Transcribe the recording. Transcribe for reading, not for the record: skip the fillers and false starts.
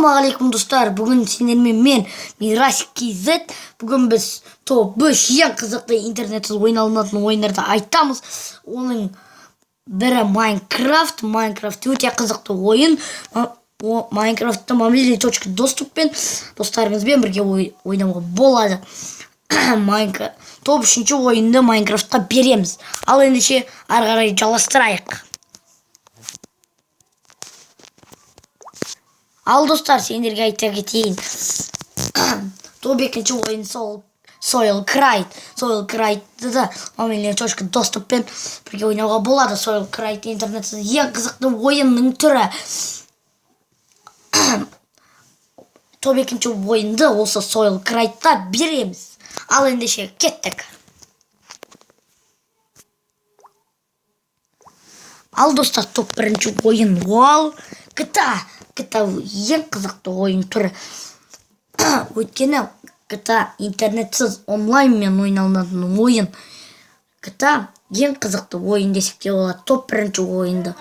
Ассалаумағалейкум достар, бүгін сендермен мен Мирас KZ. Бүгін біз топ 5 ең қызықты интернетсіз ойын алынатын ойындарды айтамыз. Оның бірі Майнкрафт. Майнкрафт өте қызықты ойын. Майнкрафтты мобильный точка доступпен достарыңызбен бірге ойнауға болады. Топ 3 ойынды Майнкрафтқа береміз. Ал ендеше ары қарай жалғастырайық. Ал достар, сендерге айта кетейін. Топ 2 ойын Soilkrite. Soilkrite'ды да мобильный точка доступпен бірге ойнауға болады. Soilkrite интернетсіз ең қызықты ойынның түрі. Топ 2 ойынды осы Soilkrite'та береміз. Ал ендеше кеттік. Ал достар, топ 1 ойын ол GTA. GTA ең қызықты ойын түрі. Өйткені GTA интернетсіз онлайнмен ойналатын ойын. GTA ең қызықты ойын десек те болады. Топ 1 ойынды